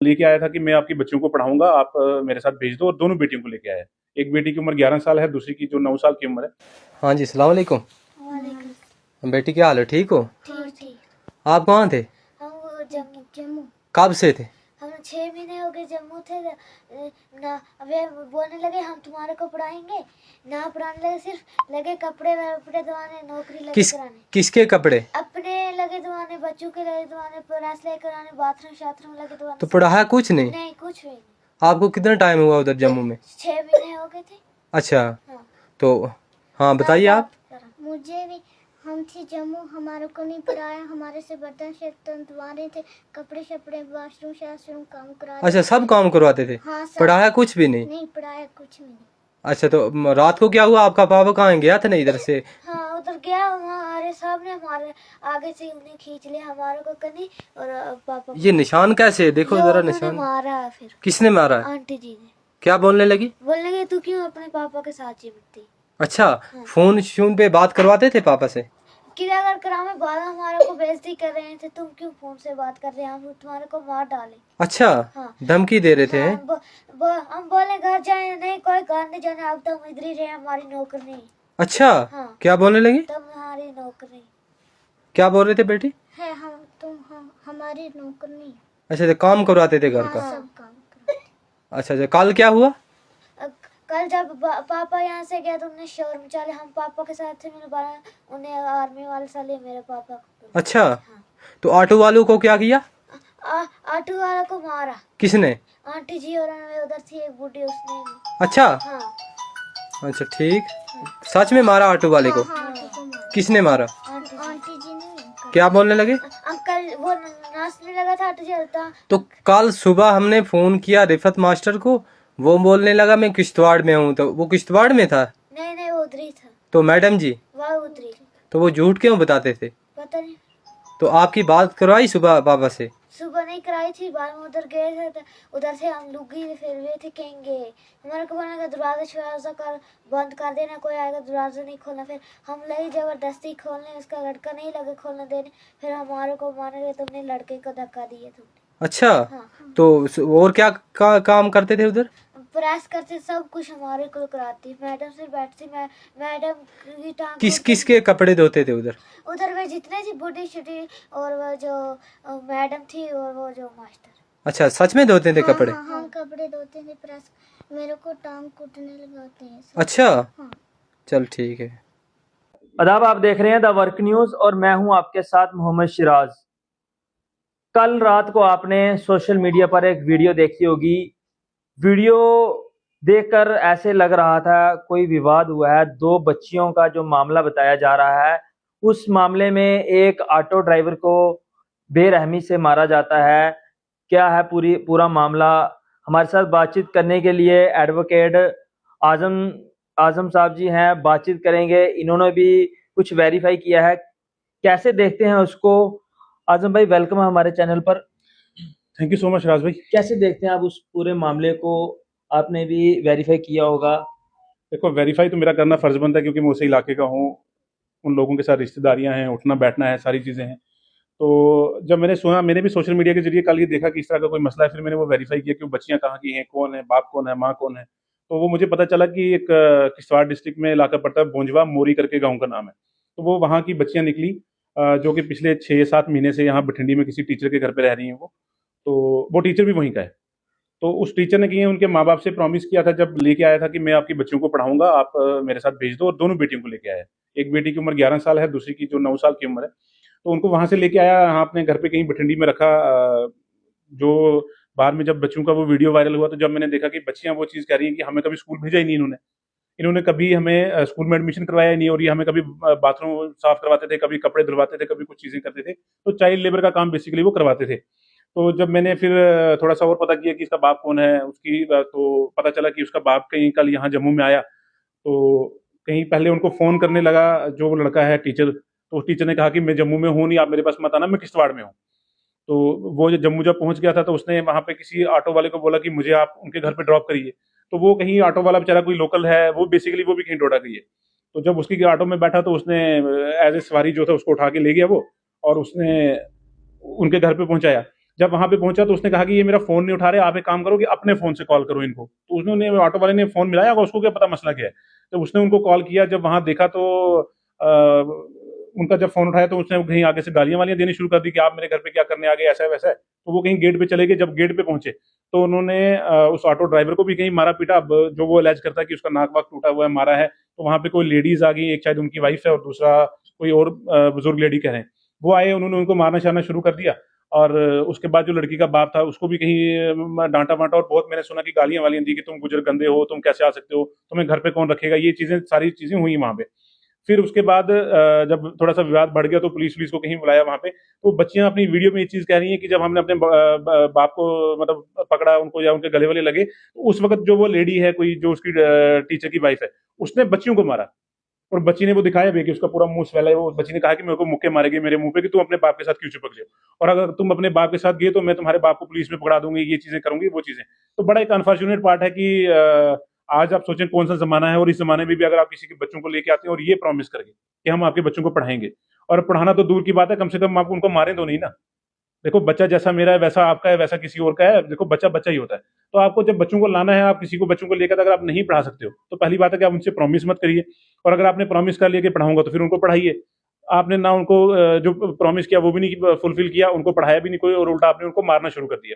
लेके आया था कि मैं आपकी बच्चियों को पढ़ाऊंगा, आप मेरे साथ भेज दो। और दोनों बेटियों को लेके आया है। एक बेटी की उम्र 11 साल है, दूसरी की जो 9 साल की उम्र है। हाँ जी, सलाम अलैकुम। वालेकुम। बेटी क्या हाल है, ठीक हो? ठीक ठीक। आप कहाँ थे? हम वो जम्मू जम्मू कब से थे? हम 6 महीने हो गए जम्मू थे। ना अबे बोलने लगे हम तुम्हारे को पढ़ाएंगे, ना पढ़ाने लगे, सिर्फ लगे कपड़े वपड़े धोने, नौकरी लगे कराने। किसके कपड़े? अपने लगे धोने, बच्चों के लगे धोने, प्रेस लेके कराने, बाथरूम शाथरूम लगे धोने। तो पढ़ाया कुछ नहीं? नहीं, कुछ भी नहीं। आपको कितना टाइम हुआ उधर जम्मू में? 6 महीने हो गए थे। अच्छा। हाँ। तो हाँ बताइए आप। मुझे भी, हम थे जम्मू, हमारे को नहीं पढ़ाया, हमारे से बर्तन शर्तन धुआने थे, कपड़े शपड़े, वाशरूम शाशरूम काम कराया। अच्छा, सब काम करवाते थे? हाँ, सब। पढ़ाया कुछ भी नहीं? नहीं पढ़ाया कुछ भी नहीं। अच्छा, तो रात को क्या हुआ? आपका पापा कहाँ गया था ना इधर से? हाँ, उधर गया, हमारे सामने हमारे आगे से उन्हें खींच लिया हमारे को कहीं। और पापा ये निशान कैसे है? देखो जरा निशान। मारा। फिर किसने मारा? आंटी जी ने। क्या बोलने लगी? बोलने लगी तू क्यों अपने पापा के साथ चिपकती। अच्छा। हाँ। फोन शून पे बात करवाते थे पापा से? किधर अगर करामे बाद हमारे को बेइज्जती कर रहे थे, तुम क्यों फोन से बात कर रहे हैं, हम तुम्हारे को मार डाले। अच्छा। हाँ। धमकी दे रहे थे? हाँ, हम बोले घर जाए, नहीं कोई घर नहीं जाना, अब तो हम इधर ही रहे, हमारी नौकरी नहीं। अच्छा। हाँ। क्या बोलने लगी? तुम्हारी नौकरी क्या बोल रहे थे बेटी? है, हम हमारी नौकरी नहीं। अच्छा, तो काम करवाते थे घर का? हाँ, सब काम करवाते। अच्छा अच्छा, कल क्या हुआ? कल जब पापा यहाँ से गया तो उन्हें शोर मचा लिया, हम पापा के साथ थे, उन्हें आर्मी वाले साले मेरे पापा को। अच्छा। हाँ। तो ऑटो वालों को क्या किया? ऑटो वाला को मारा। किसने? आंटी जी और उधर थी एक बूढ़ी, उसने। अच्छा। हाँ। अच्छा ठीक। सच में मारा ऑटो वाले को? हाँ, किसने मारा? आंटी जी ने। क्या बोलने लगे? अंकल वो नाचने लगा था आंटी जी था। तो कल सुबह हमने फोन किया रिफत मास्टर को, वो बोलने लगा मैं किश्तवाड़ में हूँ। तो वो किश्तवाड़ में था? नहीं नहीं, वो उधर ही था। तो मैडम जी? वह उधर ही। तो वो झूठ क्यों बताते थे? पता नहीं। तो आपकी बात करवाई सुबह पापा से? सुबह नहीं कराई थी, बाद में उधर गए थे तो उधर से हम लोग ही फिर गए थे, कहेंगे हमारे को बोला दरवाजा छुआ कर बंद कर देना, कोई आएगा दरवाजा नहीं खोलना। फिर हम लगे जबरदस्ती खोलने, उसका लड़का नहीं लगे खोलने देने, फिर हमारे को माने गए, तुमने लड़के को धक्का दिया तुमने। अच्छा। हाँ। तो और क्या काम करते थे उधर? प्रेस करते, सब कुछ हमारे को कराती, मैडम से बैठती, मैडम की टांग। किस के कपड़े धोते थे उधर? उधर वे जितने थी बूढ़ी छोटी, और वो जो मैडम थी, और वो जो मास्टर। अच्छा, सच में धोते थे कपड़े? हाँ, हम कपड़े धोते थे, प्रेस, मेरे को टांग कूटने लगाते हैं सब। अच्छा। हाँ। चल ठीक है। आदाब, आप देख रहे हैं द वर्क न्यूज और मैं हूं आपके साथ मोहम्मद सिराज। कल रात को आपने सोशल मीडिया पर एक वीडियो देखी होगी। वीडियो देखकर ऐसे लग रहा था कोई विवाद हुआ है। दो बच्चियों का जो मामला बताया जा रहा है, उस मामले में एक ऑटो ड्राइवर को बेरहमी से मारा जाता है। क्या है पूरा मामला? हमारे साथ बातचीत करने के लिए एडवोकेट आजम साहब जी हैं, बातचीत करेंगे। इन्होंने भी कुछ वेरीफाई किया है, कैसे देखते हैं उसको। आजम भाई, वेलकम है हमारे चैनल पर। थैंक यू सो मच राज भाई। कैसे देखते हैं आप उस पूरे मामले को? आपने भी वेरीफाई किया होगा। देखो, वेरीफाई तो मेरा करना फर्ज बनता है, क्योंकि मैं उसी इलाके का हूँ, उन लोगों के साथ रिश्तेदारियां हैं, उठना बैठना है, सारी चीज़ें हैं। तो जब मैंने सुना, मैंने भी सोशल मीडिया के जरिए कल ये देखा कि इस तरह का कोई मसला है, फिर मैंने वो वेरीफाई किया कि वो बच्चियां कहाँ की हैं, कौन है, बाप कौन है, माँ कौन है। तो वो मुझे पता चला कि एक किश्तवाड़ डिस्ट्रिक्ट में इलाका पड़ता है, बोंजवा मोरी करके गाँव का नाम है। तो वो वहाँ की बच्चियां निकली, जो कि पिछले 6-7 महीने से यहाँ बठिंडी में किसी टीचर के घर पे रह रही हैं। तो वो टीचर भी वहीं का है। तो उस टीचर ने किए उनके माँ बाप से प्रॉमिस किया था, जब लेके आया था, कि मैं आपकी बच्चियों को पढ़ाऊंगा, आप मेरे साथ भेज दो। और दोनों बेटियों को लेके आया है। एक बेटी की उम्र 11 साल है, दूसरी की जो 9 साल की उम्र है। तो उनको वहां से लेके आया, यहाँ अपने घर पे कहीं बठिंडी में रखा। जो बाद में जब बच्चों का वो वीडियो वायरल हुआ, तो जब मैंने देखा कि बच्चियां वो चीज़ कह रही हैं कि हमें कभी स्कूल भेजा ही नहीं इन्होंने, कभी हमें स्कूल में एडमिशन करवाया ही नहीं, और ये हमें कभी बाथरूम साफ करवाते थे, कभी कपड़े धुलवाते थे, कभी कुछ चीज़ें करते थे। तो चाइल्ड लेबर का काम बेसिकली वो करवाते थे। तो जब मैंने फिर थोड़ा सा और पता किया कि इसका बाप कौन है, उसकी तो पता चला कि उसका बाप कहीं कल यहाँ जम्मू में आया, तो कहीं पहले उनको फ़ोन करने लगा जो वो लड़का है टीचर। तो उस टीचर ने कहा कि मैं जम्मू में हूँ नहीं, आप मेरे पास मत आना, मैं किश्तवाड़ में हूँ। तो वो जो जम्मू जब पहुंच गया था, तो उसने वहाँ पे किसी ऑटो वाले को बोला कि मुझे आप उनके घर पे ड्रॉप करिए। तो वो कहीं ऑटो वाला बेचारा कोई लोकल है, वो बेसिकली वो भी कहीं डोडा गई है। तो जब उसकी ऑटो में बैठा, तो उसने एज ए सवारी जो था उसको उठा के ले गया वो, और उसने उनके घर पे पहुंचाया। जब वहाँ पे पहुंचा तो उसने कहा कि ये मेरा फ़ोन नहीं उठा रहे, आप एक काम करो कि अपने फ़ोन से कॉल करो इनको। तो उन्होंने ऑटो वाले ने फ़ोन मिलाया होगा, उसको क्या पता मसला क्या है। तो उसने उनको कॉल किया, जब वहाँ देखा तो उनका जब फ़ोन उठाया तो उसने कहीं आगे से गालियाँ-वालियाँ देनी शुरू कर दी कि आप मेरे घर पे क्या करने आ गए, ऐसा है वैसा है। तो वो कहीं गेट पे चले गए, जब गेट पे पहुँचे तो उन्होंने उस ऑटो ड्राइवर को भी कहीं मारा-पीटा। अब जो वो एलिज करता है कि उसका नाक-वाक टूटा हुआ है, मारा है। तो वहाँ पे कोई लेडीज़ आ गई, एक शायद उनकी वाइफ़ है और दूसरा कोई और बुज़ुर्ग लेडी कह रहे हैं। वो आए, उन्होंने उनको मारना-शारना शुरू कर दिया और उसके बाद जो लड़की का बाप था उसको भी कहीं डाँटा-वाँटा और बहुत मैंने सुना कि गालियाँ-वालियाँ दी कि तुम गुजर गंदे हो, तुम कैसे आ सकते हो, तुम्हें घर पे कौन रखेगा, ये चीज़ें सारी चीज़ें हुई वहाँ पे। फिर उसके बाद जब थोड़ा-सा विवाद बढ़ गया तो पुलिस-वुलिस को कहीं बुलाया वहाँ पे। तो बच्चियाँ अपनी वीडियो में ये चीज़ कह रही हैं कि जब हमने अपने बाप को मतलब पकड़ा उनको या उनके गले-वले लगे, तो उस वक़्त जो वो लेडी है कोई जो उसकी टीचर की वाइफ़ है, उसने बच्चियों को मारा। और बच्ची ने वो दिखाया भी कि उसका पूरा मुँह स्वेल है। वो बच्ची ने कहा कि मेरे को मुक्के मारेगी मेरे मुँह पे कि तुम अपने बाप के साथ क्यों चिपक गए हो? और अगर तुम अपने बाप के साथ गए तो मैं तुम्हारे बाप को पुलिस में पकड़ा दूँगी, ये चीज़ें करूँगी, वो चीज़ें। तो बड़ा एक अनफॉर्च्यूनेट पार्ट है कि आज आप सोचें कौन-सा ज़माना है और इस ज़माने में भी अगर आप किसी के बच्चों को लेके आते हैं और ये प्रॉमिस करके कि हम आपके बच्चों को पढ़ाएँगे और पढ़ाना तो दूर की बात है, कम से कम आप उनको मारें तो नहीं ना। देखो बच्चा जैसा मेरा है वैसा आपका है, वैसा किसी और का है। देखो बच्चा बच्चा ही होता है। तो आपको जब बच्चों को लाना है, आप किसी को बच्चों को लेकर अगर आप नहीं पढ़ा सकते हो, तो पहली बात है कि आप उनसे प्रॉमिस मत करिए और अगर आपने प्रॉमिस कर लिया कि पढ़ाऊँगा तो फिर उनको पढ़ाइए। आपने ना उनको जो प्रॉमिस किया वो भी नहीं फुलफिल किया, उनको पढ़ाया भी नहीं कोई और उल्टा आपने उनको मारना शुरू कर दिया।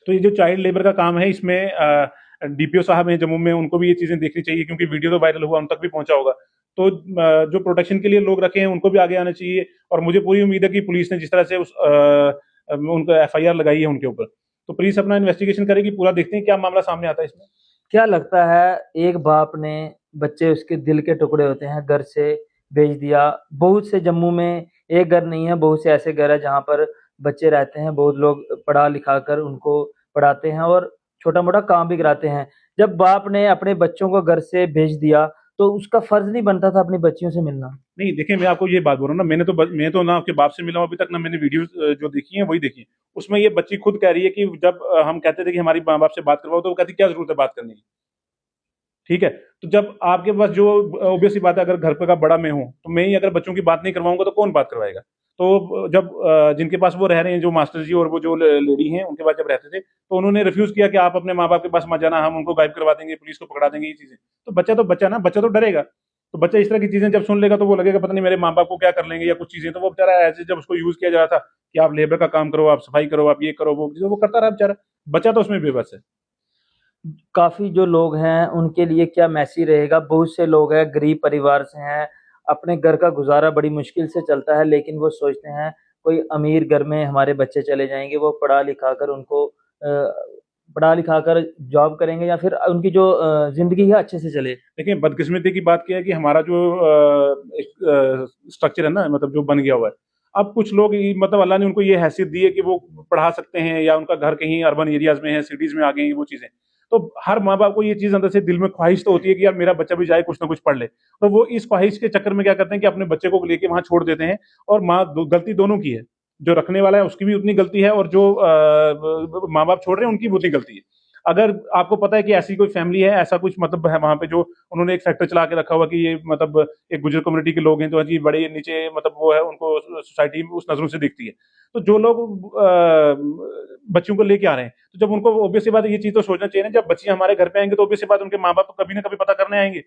तो ये जो चाइल्ड लेबर का काम है इसमें डीपीओ साहब हैं जम्मू में, उनको भी ये चीज़ें देखनी चाहिए क्योंकि वीडियो तो वायरल हुआ, उन तक भी पहुँचा होगा। तो जो प्रोटेक्शन के लिए लोग रखे हैं उनको भी आगे आना चाहिए और मुझे पूरी उम्मीद है कि पुलिस ने जिस तरह से उनको एफआईआर लगाई है उनके ऊपर, तो पुलिस अपना इन्वेस्टिगेशन करेगी, पूरा देखते हैं क्या मामला सामने आता है इसमें। क्या लगता है एक बाप ने बच्चे उसके दिल के टुकड़े होते हैं घर से भेज दिया। बहुत से जम्मू में एक घर नहीं है, बहुत से ऐसे घर है जहाँ पर बच्चे रहते हैं, बहुत लोग पढ़ा लिखा कर उनको पढ़ाते हैं और छोटा मोटा काम भी कराते हैं। जब बाप ने अपने बच्चों को घर से भेज दिया तो उसका फर्ज नहीं बनता था अपनी बच्चियों से मिलना। नहीं देखिए, मैं आपको ये बात बोल रहा हूँ ना, मैं तो ना आपके बाप से मिला हूँ अभी तक, ना मैंने वीडियोज़ जो देखी हैं वही देखी हैं। उसमें ये बच्ची खुद कह रही है कि जब हम कहते थे कि हमारी माँ-बाप से बात करवाओ तो वो कहती क्या ज़रूरत है बात करने की, ठीक है? तो जब आपके पास जो ऑब्वियस सी बात है, अगर घर पे का बड़ा मैं हूँ, तो मैं ही अगर बच्चों की बात नहीं करवाऊँगा तो कौन बात करवाएगा? तो जब जिनके पास वो रह रहे हैं जो मास्टर जी और वो जो लेडी हैं उनके पास जब रहते थे, तो उन्होंने रिफ्यूज़ किया कि आप अपने माँ-बाप के पास मत जाना, हम उनको गायब करवा देंगे, पुलिस को पकड़ा देंगे, ये चीज़ें। तो बच्चा ना, बच्चा तो डरेगा। तो बच्चा इस तरह की चीज़ें जब सुन लेगा तो वो लगेगा पता नहीं मेरे माँ-बाप को क्या कर लेंगे या कुछ चीज़ें, तो वो बेचारा ऐसे जब उसको यूज़ किया जा रहा था कि आप लेबर का काम करो, आप सफाई करो, आप ये करो, वो करता रहा बेचारा। बच्चा तो उसमें बेबस है। काफ़ी जो लोग हैं उनके लिए क्या मैसेज रहेगा? बहुत से लोग हैं गरीब परिवार से हैं, अपने घर का गुज़ारा बड़ी मुश्किल से चलता है लेकिन वो सोचते हैं कोई अमीर घर में हमारे बच्चे चले जाएँगे, वो पढ़ा-लिखा कर उनको पढ़ा-लिखा कर जॉब करेंगे या फिर उनकी जो ज़िंदगी है अच्छे से चले। देखिए, बदकिस्मती की बात क्या है कि हमारा जो एक स्ट्रक्चर है ना, मतलब जो बन गया हुआ है। अब कुछ लोग मतलब अल्लाह ने उनको ये हैसियत दी है कि वो पढ़ा सकते हैं या उनका घर कहीं अर्बन एरियाज़ में है, सिटीज़ में आ गई हैं वो चीज़ें। तो हर माँ-बाप को ये चीज़ अंदर से दिल में ख्वाहिश तो होती है कि यार मेरा बच्चा भी जाए कुछ ना कुछ पढ़ ले। तो वो इस ख्वाहिश के चक्कर में क्या करते हैं कि अपने बच्चे को लेके वहाँ छोड़ देते हैं और गलती दोनों की है। जो रखने वाला है उसकी भी उतनी गलती है और जो माँ-बाप छोड़ रहे हैं उनकी भी उतनी गलती है। अगर आपको पता है कि ऐसी कोई फैमिली है, ऐसा कुछ मतलब है वहाँ पे जो उन्होंने एक फैक्टर चला के रखा हुआ कि ये मतलब एक गुर्जर कम्युनिटी के लोग हैं तो जी बड़े नीचे मतलब वो है, उनको सोसाइटी उस नज़रों से दिखती है। तो जो लोग बच्चों को लेके आ रहे हैं, तो जब उनको ऑब्वियस सी बात है ये चीज़ तो सोचना चाहिए ना, जब बच्चियाँ हमारे घर पे आएँगी तो ऑब्वियस सी बात है उनके माँ-बाप तो कभी ना कभी पता करने आएँगे।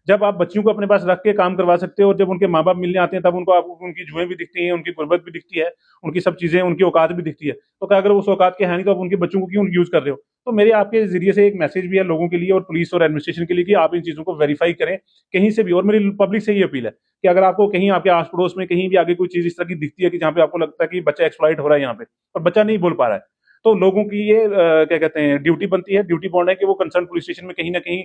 जब आप बच्चियों को अपने पास रख के काम करवा सकते हो और जब उनके माँ-बाप मिलने आते हैं तब उनको आप उनकी जुएँ भी दिखती हैं, उनकी गुर्बत भी दिखती है, उनकी सब चीज़ें, उनकी औकात भी दिखती है। तो क्या अगर उस औकात के हैं नहीं तो आप उनके बच्चों को क्यों यूज़ कर रहे हो? तो मेरे आपके ज़रिए से एक मैसेज भी है लोगों के लिए और पुलिस और एडमिनिस्ट्रेशन के लिए कि आप इन चीज़ों को वेरीफ़ाई करें, कहीं से भी। और मेरी पब्लिक से ये अपील है कि अगर आपको कहीं आपके आस-पड़ोस में कहीं भी आगे कोई चीज़ इस तरह की दिखती है कि जहाँ पे आपको लगता है कि बच्चा एक्सप्लॉइट हो रहा है यहाँ पे और बच्चा नहीं बोल पा रहा है, तो लोगों की ये क्या कहते हैं ड्यूटी बनती है, ड्यूटी बॉन्ड है कि वो कंसर्न पुलिस स्टेशन में कहीं न कहीं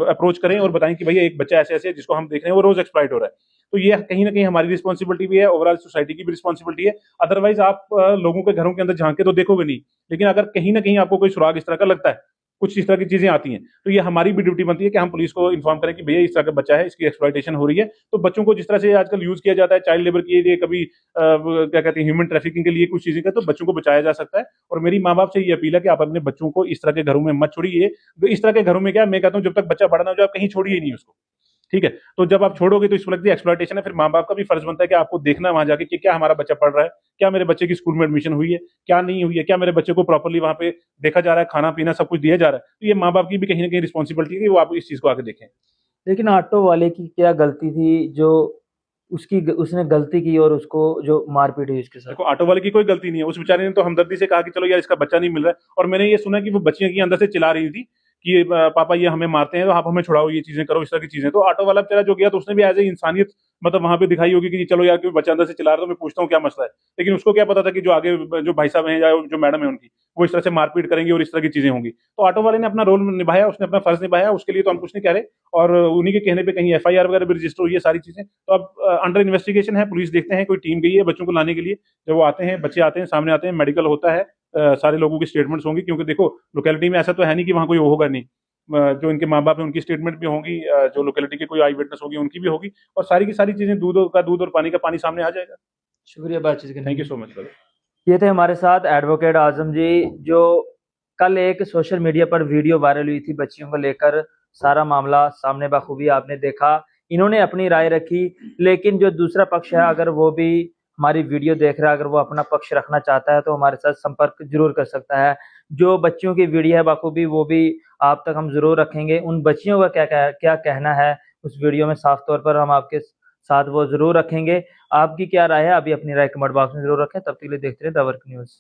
अप्रोच करें और बताएँ कि भैया एक बच्चा ऐसे-ऐसे है जिसको हम देख रहे हैं वो रोज़ एक्सप्लॉइट हो रहा है। तो ये कहीं न कहीं हमारी रिस्पॉन्सिबिलिटी भी है, ओवरऑल सोसाइटी की भी रिस्पॉन्सिबिलिटी है। अदरवाइज़ आप लोगों के घरों के अंदर झाँक के तो देखोगे नहीं, लेकिन अगर कहीं न कहीं आपको कोई सुराग इस तरह का लगता है, कुछ इस तरह की चीज़ें आती हैं, तो ये हमारी भी ड्यूटी बनती है कि हम पुलिस को इन्फॉर्म करें कि भैया इस तरह का बच्चा है, इसकी एक्सप्लॉइटेशन हो रही है। तो बच्चों को जिस तरह से आजकल यूज़ किया जाता है चाइल्ड लेबर के लिए, कभी क्या कहते हैं ह्यूमन ट्रैफिकिंग के लिए कुछ चीज़ें का, तो बच्चों को बचाया जा सकता है। और मेरी माँ-बाप से ये अपील है कि आप अपने बच्चों को इस तरह के घरों में मत छोड़िए। तो इस तरह के घरों में क्या है, मैं कहता हूँ जब तक बच्चा बड़ा ना हो जाए आप कहीं छोड़िए ही नहीं उसको। ठीक है, तो जब आप छोड़ोगे तो इसको लगती है एक्सप्लॉयटेशन है। फिर माँ बाप का भी फर्ज बनता है कि आपको देखना है वहां जाके कि क्या हमारा बच्चा पढ़ रहा है, क्या मेरे बच्चे की स्कूल में एडमिशन हुई है, क्या नहीं हुई है, क्या मेरे बच्चे को प्रॉपरली वहां पे देखा जा रहा है, खाना पीना सब कुछ दिया जा रहा है। तो ये माँ बाप की भी कहीं ना कहीं रिस्पॉन्सिबिलिटी है कि वो आप इस चीज को आगे देखें। लेकिन ऑटो वाले की क्या गलती थी जो उसने गलती की और उसको जो मारपीट हुई उसके साथ? देखो, ऑटो वाले की कोई गलती नहीं है, उस बेचारे ने तो हमदर्दी से कहा कि चलो यार इसका बच्चा नहीं मिल रहा है। और मैंने ये सुना कि वो बच्चियां की अंदर से चिल्ला रही थी कि पापा ये हमें मारते हैं, तो आप हमें छुड़ाओ, ये चीजें करो, इस तरह की चीजें। तो ऑटो वाला बेचारा जो गया तो उसने भी एज ए इंसानियत मतलब वहां पे दिखाई होगी कि चलो यार कोई बच्चा अंदर से चिल्ला रहा है तो मैं पूछता हूँ क्या मसला है। लेकिन उसको क्या पता था कि जो आगे जो भाई साहब हैं या जो मैडम है उनकी, वो इस तरह से मारपीट करेंगे और इस तरह की चीजें होंगी। तो ऑटो वाले ने अपना रोल निभाया, उसने अपना फर्ज निभाया, उसके लिए तो हम कुछ नहीं कह रहे। और उन्हीं के कहने पे कहीं एफआईआर वगैरह भी रजिस्टर हुई है, सारी चीजें तो अब अंडर इन्वेस्टिगेशन है। पुलिस देखते हैं, कोई टीम गई है बच्चों को लाने के लिए। जब वो आते हैं, बच्चे आते हैं, सामने आते हैं, मेडिकल होता है, सारे लोगों की स्टेटमेंट्स होंगी, क्योंकि देखो लोकेलिटी में ऐसा तो है नहीं कि वहाँ कोई होगा नहीं। जो इनके माँ बाप हैं उनकी स्टेटमेंट भी होंगी, जो लोकेलिटी के कोई आई विटनेस होगी उनकी भी होगी, और सारी की सारी चीजें दूध का दूध और पानी का पानी सामने आ जाएगा। शुक्रिया बातचीत करने थैंक यू के सो मच ब्रदर। लिए। ये थे हमारे साथ एडवोकेट आजम जी, जो कल एक सोशल मीडिया पर वीडियो वायरल हुई थी बच्चियों को लेकर। सारा मामला सामने बखूबी आपने देखा, इन्होंने अपनी राय रखी। लेकिन जो दूसरा पक्ष है, अगर वो भी हमारी वीडियो देख रहा है, अगर वो अपना पक्ष रखना चाहता है तो हमारे साथ संपर्क जरूर कर सकता है। जो बच्चियों की वीडियो है बखूबी, वो भी आप तक हम जरूर रखेंगे। उन बच्चियों का क्या कहना है उस वीडियो में, साफ तौर पर हम आपके साथ वो जरूर रखेंगे। आपकी क्या राय है, अभी अपनी राय कमेंट बॉक्स में जरूर रखें। तब तक के लिए देखते रहे द वर्क न्यूज़।